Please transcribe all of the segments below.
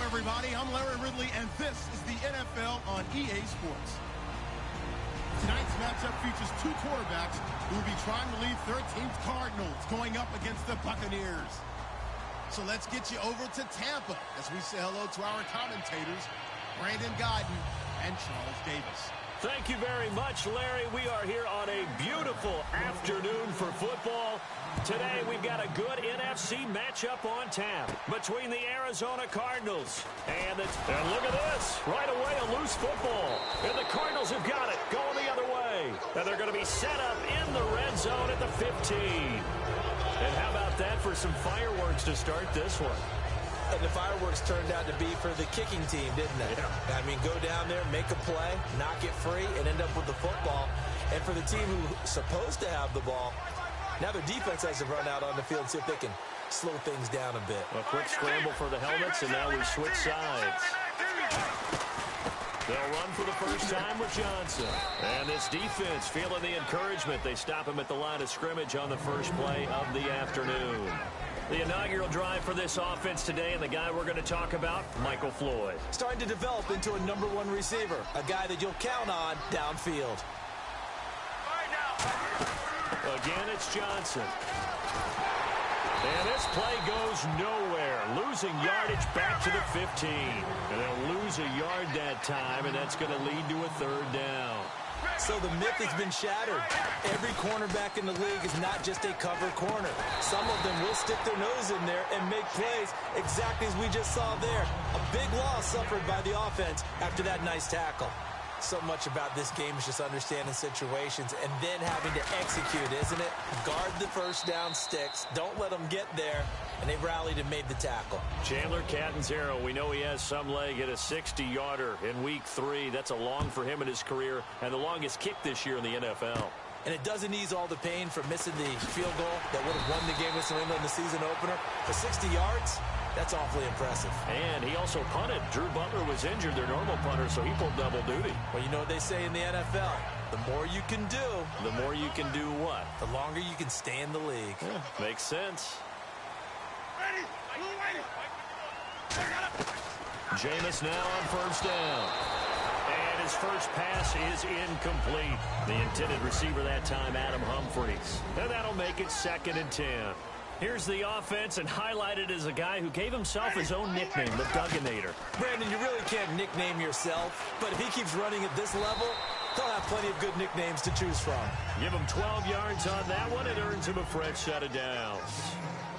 Everybody, I'm Larry Ridley, and this is the NFL on EA Sports. Tonight's matchup features two quarterbacks who will be trying to lead 13th Cardinals going up against the Buccaneers. So let's get you over to Tampa as we say hello to our commentators, Brandon Godden and Charles Davis. Thank you very much, Larry. We are here on a beautiful afternoon for football. Today, we've got a good NFC matchup on tap between the Arizona Cardinals and look at this. Right away, a loose football. And the Cardinals have got it going the other way. And they're going to be set up in the red zone at the 15. And how about that for some fireworks to start this one? And the fireworks turned out to be for the kicking team, didn't they? Yeah. I mean, go down there, make a play, knock it free, and end up with the football. And for the team who's supposed to have the ball, now their defense has to run out on the field and see if they can slow things down a bit. A quick scramble for the helmets, and now we switch sides. They'll run for the first time with Johnson. And this defense feeling the encouragement. They stop him at the line of scrimmage on the first play of the afternoon. The inaugural drive for this offense today, and the guy we're going to talk about, Michael Floyd. Starting to develop into a #1 receiver, a guy that you'll count on downfield. Again, it's Johnson. And this play goes nowhere. Losing yardage back to the 15. And they'll lose a yard that time, and that's going to lead to a third down. So the myth has been shattered. Every cornerback in the league is not just a cover corner. Some of them will stick their nose in there and make plays exactly as we just saw there. A big loss suffered by the offense after that nice tackle. So much about this game is just understanding situations and then having to execute, isn't it? Guard the first down sticks. Don't let them get there. And they rallied and made the tackle. Chandler Catanzaro, we know he has some leg at a 60-yarder in Week 3. That's a long for him in his career and the longest kick this year in the NFL. And it doesn't ease all the pain from missing the field goal that would have won the game with New England in the season opener. For 60 yards, that's awfully impressive. And he also punted. Drew Butler was injured, their normal punter, so he pulled double duty. Well, you know what they say in the NFL. The more you can do. The more you can do what? The longer you can stay in the league. Yeah, makes sense. Jameis now on first down. And his first pass is incomplete. The intended receiver that time, Adam Humphries. And that'll make it 2nd and 10. Here's the offense, and highlighted as a guy who gave himself his own nickname, the Dugginator. Brandon, you really can't nickname yourself, but if he keeps running at this level, he'll have plenty of good nicknames to choose from. Give him 12 yards on that one. It earns him a fresh set of downs.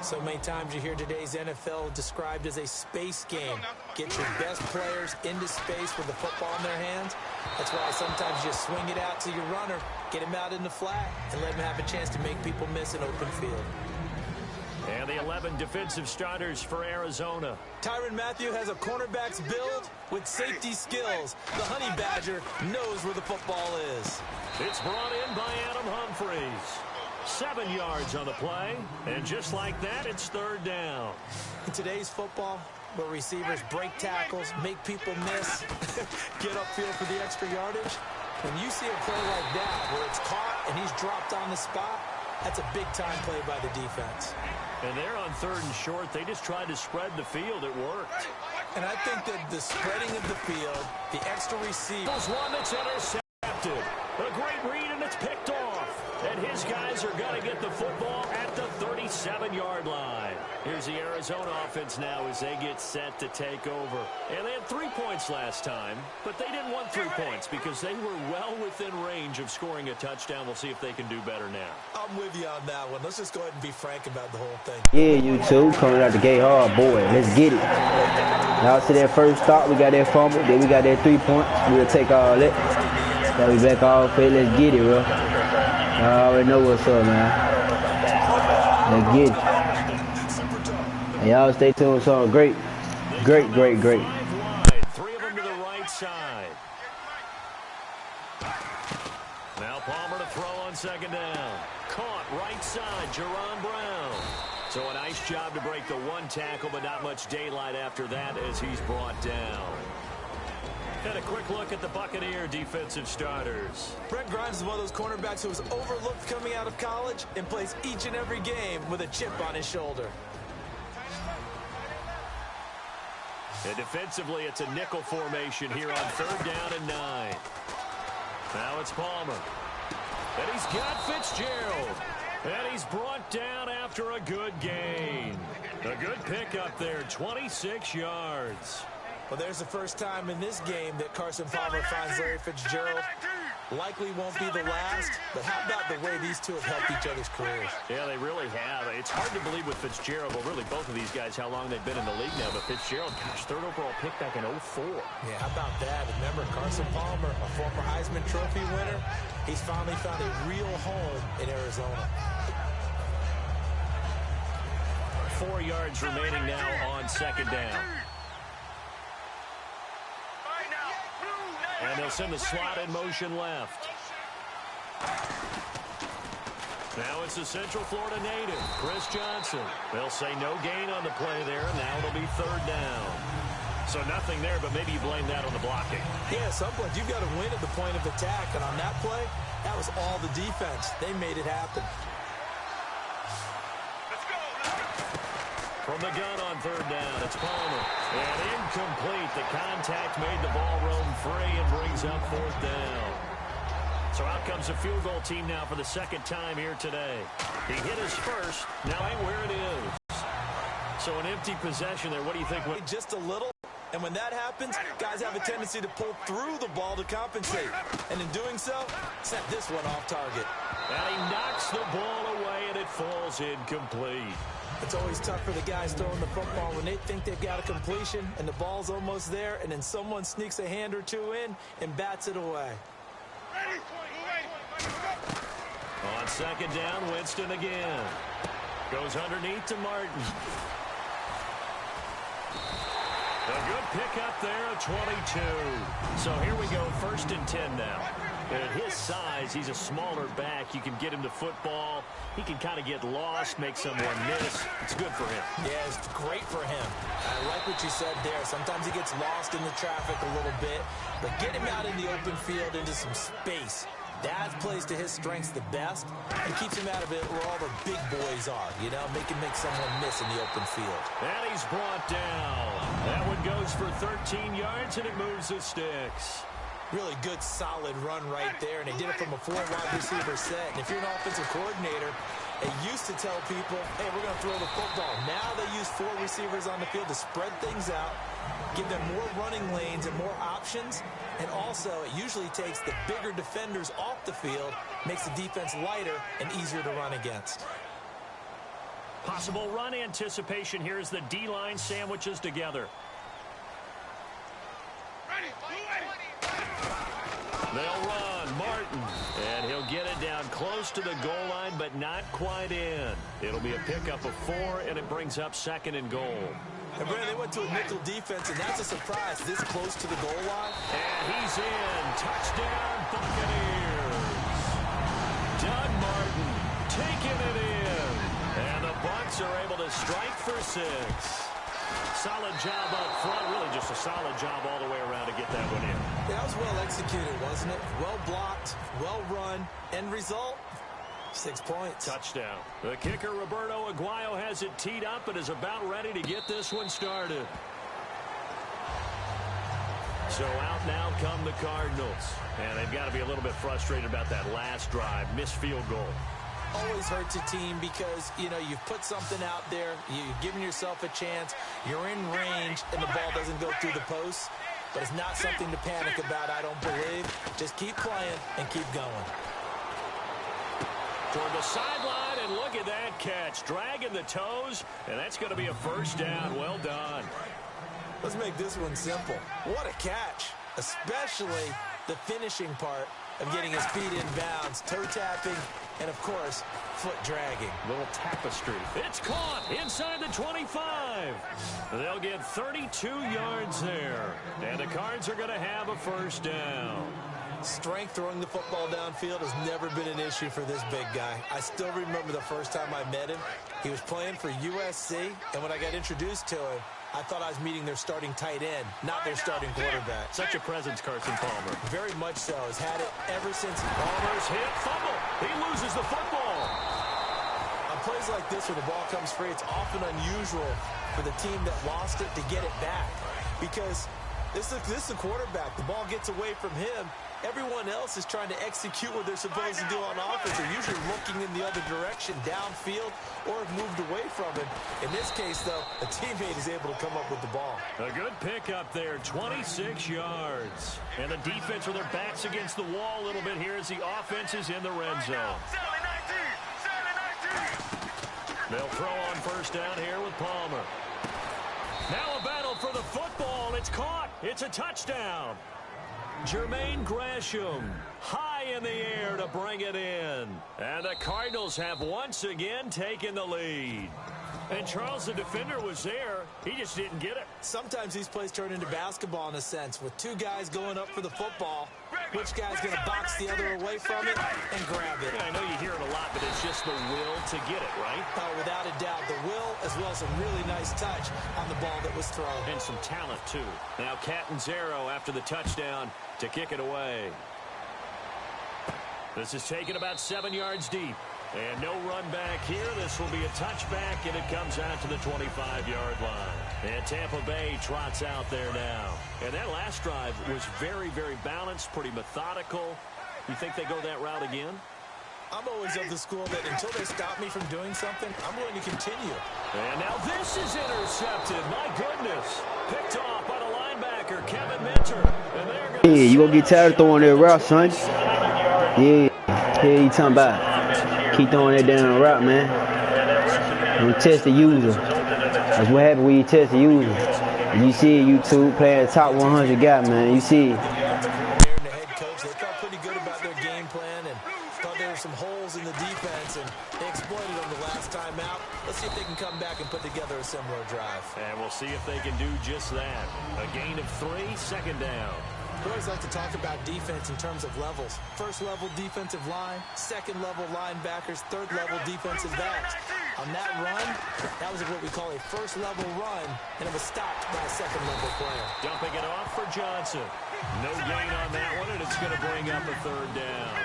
So many times you hear today's NFL described as a space game. Get your best players into space with the football in their hands. That's why sometimes you swing it out to your runner, get him out in the flat, and let him have a chance to make people miss an open field. And the 11 defensive starters for Arizona. Tyrann Mathieu has a cornerback's build with safety skills. The Honey Badger knows where the football is. It's brought in by Adam Humphries. 7 yards on the play, and just like that, it's 3rd down. In today's football, where receivers break tackles, make people miss, get upfield for the extra yardage, when you see a play like that where it's caught and he's dropped on the spot, that's a big-time play by the defense. And they're on 3rd and short. They just tried to spread the field. It worked. And I think that the spreading of the field, the extra receiver. There's one that's intercepted. A great read, and it's picked off. And his guys are going to get the football at the 37-yard line. Here's the Arizona offense now as they get set to take over. And they had 3 points last time, but they didn't want 3 points because they were well within range of scoring a touchdown. We'll see if they can do better now. I'm with you on that one. Let's just go ahead and be frank about the whole thing. Yeah, you too. Coming out the gate hard, boy. Let's get it. Now to that first stop, we got that fumble, then we got that 3 points. We'll take all that. Now we back off it. Let's get it, bro. I already know what's up, man. Let's get it. And y'all stay tuned. So great. Great. 3 of them to the right side. Now Palmer to throw on second down. Caught right side, Jerron Brown. So a nice job to break the 1 tackle, but not much daylight after that as he's brought down. And a quick look at the Buccaneer defensive starters. Brent Grimes is one of those cornerbacks who was overlooked coming out of college and plays each and every game with a chip on his shoulder. And defensively, it's a nickel formation here on 3rd down and 9. Now it's Palmer. And he's got Fitzgerald. And he's brought down after a good gain. A good pickup there, 26 yards. Well, there's the first time in this game that Carson Palmer finds Larry Fitzgerald. Likely won't be the last, but how about the way these two have helped each other's careers? Yeah, they really have. It's hard to believe with Fitzgerald, but really both of these guys, how long they've been in the league now. But Fitzgerald, gosh, 3rd overall pick back in 04. Yeah, how about that? Remember, Carson Palmer, a former Heisman Trophy winner, he's finally found a real home in Arizona. 4 yards remaining now on 2nd down. And they'll send the slot in motion left. Now it's the Central Florida native, Chris Johnson. They'll say no gain on the play there, and now it'll be 3rd down. So nothing there, but maybe you blame that on the blocking. Yeah, at some point you've got to win at the point of attack, and on that play, that was all the defense. They made it happen. From the gun on 3rd down, it's Palmer. And incomplete. The contact made the ball roam free and brings up 4th down. So out comes the field goal team now for the 2nd time here today. He hit his first. Now ain't where it is. So an empty possession there. What do you think? Just a little. And when that happens, guys have a tendency to pull through the ball to compensate. And in doing so, set this one off target. And he knocks the ball away, and it falls incomplete. It's always tough for the guys throwing the football when they think they've got a completion and the ball's almost there, and then someone sneaks a hand or two in and bats it away. On 2nd down, Winston again. Goes underneath to Martin. A good pickup there at 22. So here we go, 1st and 10 now. At his size, he's a smaller back. You can get him to football. He can kind of get lost, make someone miss. It's good for him. Yeah, it's great for him. I like what you said there. Sometimes he gets lost in the traffic a little bit, but get him out in the open field into some space. That plays to his strengths the best and keeps him out of it where all the big boys are, you know, make someone miss in the open field. And he's brought down. That one goes for 13 yards, and it moves the sticks. Really good, solid run right there, and they did it from a 4-wide receiver set. And if you're an offensive coordinator, they used to tell people, hey, we're going to throw the football. Now they use 4 receivers on the field to spread things out, give them more running lanes and more options, and also it usually takes the bigger defenders off the field, makes the defense lighter and easier to run against. Possible run anticipation here as the D-line sandwiches together. They'll run, Martin, and he'll get it down close to the goal line, but not quite in. It'll be a pickup of 4, and it brings up 2nd and goal. And Brandon, they went to a nickel defense, and that's a surprise this close to the goal line. And he's in. Touchdown, Buccaneers. Doug Martin taking it in. And the Bucs are able to strike for 6. Solid job up front, really just a solid job all the way around to get that one in. Yeah, that was well executed, wasn't it? Well blocked, well run, end result, 6 points. Touchdown. The kicker, Roberto Aguayo, has it teed up and is about ready to get this one started. So out now come the Cardinals. And they've got to be a little bit frustrated about that last drive, missed field goal. Always hurts a team because, you know, you've put something out there, you've given yourself a chance, you're in range, and the ball doesn't go through the posts. But it's not something to panic about, I don't believe. Just keep playing and keep going. Toward the sideline, and look at that catch. Dragging the toes, and that's going to be a 1st down. Well done. Let's make this one simple. What a catch, especially the finishing part of getting his feet in bounds, toe tapping, and of course, foot dragging. Little tapestry. It's caught inside the 25. They'll get 32 yards there. And the Cards are going to have a first down. Strength throwing the football downfield has never been an issue for this big guy. I still remember the first time I met him. He was playing for USC, and when I got introduced to him, I thought I was meeting their starting tight end, not their starting quarterback. Such a presence, Carson Palmer. Very much so. Has had it ever since. Palmer's hit, fumble. He loses the football. On plays like this where the ball comes free, it's often unusual for the team that lost it to get it back. Because this is the quarterback. The ball gets away from him. Everyone else is trying to execute what they're supposed to do on offense. They're usually looking in the other direction, downfield, or have moved away from him. In this case, though, a teammate is able to come up with the ball. A good pickup there, 26 yards. And the defense with their backs against the wall a little bit here as the offense is in the red zone. They'll throw on first down here with Palmer. Now a battle for the football. It's caught. It's a touchdown. Jermaine Gresham high in the air to bring it in. And the Cardinals have once again taken the lead. And Charles, the defender, was there. He just didn't get it. Sometimes these plays turn into basketball in a sense, with two guys going up for the football. Which guy's going to box the other away from it and grab it? Yeah, I know you hear it a lot, but it's just the will to get it, right? Oh, without a doubt, the will as well as a really nice touch on the ball that was thrown. And some talent, too. Now Catanzaro after the touchdown to kick it away. This is taken about 7 yards deep. And no run back here. This will be a touchback, and it comes out to the 25-yard line. And Tampa Bay trots out there now. And that last drive was very, very balanced, pretty methodical. You think they go that route again? I'm always of the school that until they stop me from doing something, I'm going to continue. And now this is intercepted. My goodness. Picked off by the linebacker, Kevin Minter. And they're going to you going to get tired of throwing that route, son. Yeah, you talking about. Keep throwing that down route, man. Don't test the user. That's what happens when you test the user. And you see YouTube playing the top 100 guy, man. You see it. The head coach, they felt pretty good about their game plan and thought there were some holes in the defense, and they exploited them the last time out. Let's see if they can come back and put together a similar drive. And we'll see if they can do just that. A gain of 3, second down. We always like to talk about defense in terms of levels. First level defensive line, second level linebackers, third level defensive backs. On that run, that was what we call a first level run, and it was stopped by a second level player. Dumping it off for Johnson. No gain on that one, and it's going to bring up a third down.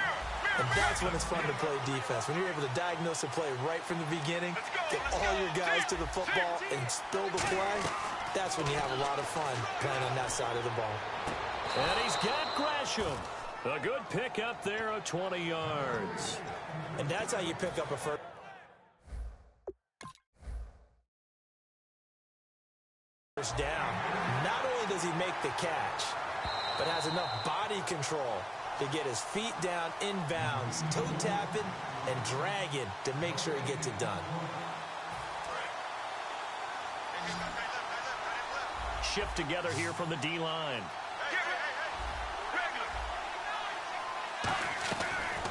And that's when it's fun to play defense. When you're able to diagnose a play right from the beginning, get all your guys to the football, and spill the play, that's when you have a lot of fun playing on that side of the ball. And he's got Gresham. A good pickup there of 20 yards. And that's how you pick up a first down. Not only does he make the catch, but has enough body control to get his feet down inbounds, toe tapping and dragging to make sure he gets it done. Shift together here from the D-line.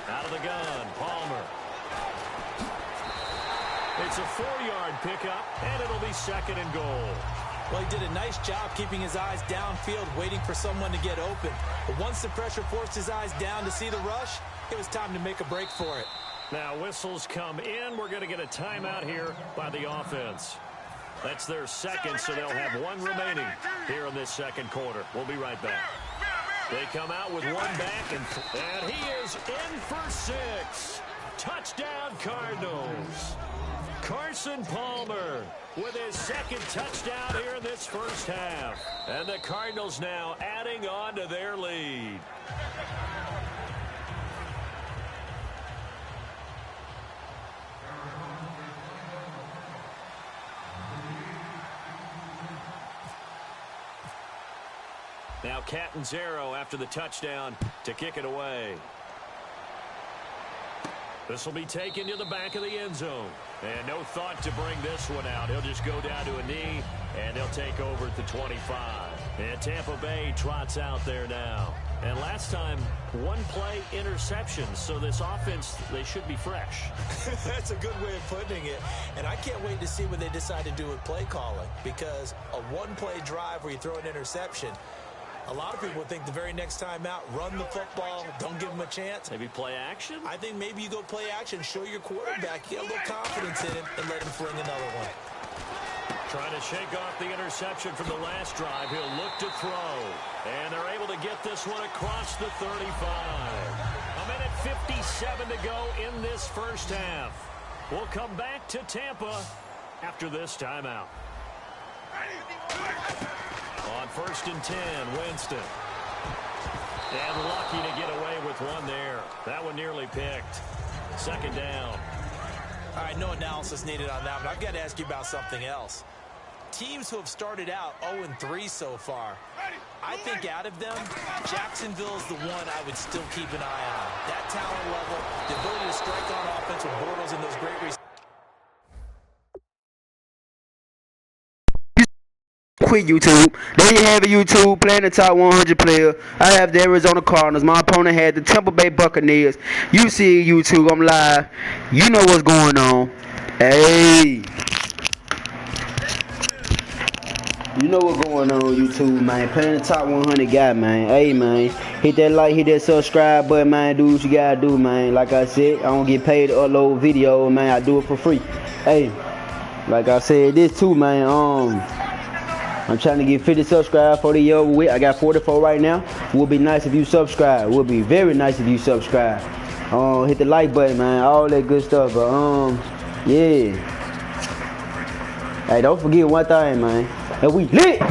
Out of the gun, Palmer. It's a 4-yard pickup, and it'll be second and goal. Well, he did a nice job keeping his eyes downfield, waiting for someone to get open. But once the pressure forced his eyes down to see the rush, it was time to make a break for it. Now whistles come in. We're going to get a timeout here by the offense. That's their second, so they'll have one remaining here in this second quarter. We'll be right back. They come out with one back, and he is in for 6. Touchdown, Cardinals. Carson Palmer with his second touchdown here in this first half. And the Cardinals now adding on to their lead. Now Catanzaro after the touchdown to kick it away. This will be taken to the back of the end zone. And no thought to bring this one out. He'll just go down to a knee, and they'll take over at the 25. And Tampa Bay trots out there now. And last time, one play interception. So this offense, they should be fresh. That's a good way of putting it. And I can't wait to see what they decide to do with play calling. Because a one-play drive where you throw an interception, a lot of people think the very next time out, run the football, don't give them a chance. Maybe play action? I think maybe you go play action, show your quarterback, get a little confidence in him, and let him fling another one. Trying to shake off the interception from the last drive. He'll look to throw. And they're able to get this one across the 35. A minute 57 to go in this first half. We'll come back to Tampa after this timeout. On 1st and 10, Winston. And lucky to get away with one there. That one nearly picked. 2nd down. All right, no analysis needed on that, but I've got to ask you about something else. Teams who have started out 0-3 so far, I think out of them, Jacksonville's the one I would still keep an eye on. That talent level, the ability to strike on offense with Bortles and those great receivers. Quit YouTube. There you have it, YouTube. Playing the top 100 player. I have the Arizona Cardinals. My opponent had the Tampa Bay Buccaneers. You see YouTube. I'm live. You know what's going on. Hey. You know what's going on, YouTube, man. Playing the top 100 guy, man. Hey, man. Hit that like, hit that subscribe button, man. Do what you gotta do, man. Like I said, I don't get paid to upload video, man. I do it for free. Hey. Like I said, this too, man. I'm trying to get 50 subscribers for the year over with. I got 44 right now. Would be nice if you subscribe. Would be very nice if you subscribe. Hit the like button, man. All that good stuff. But yeah. Hey, don't forget one thing, man. And we lit.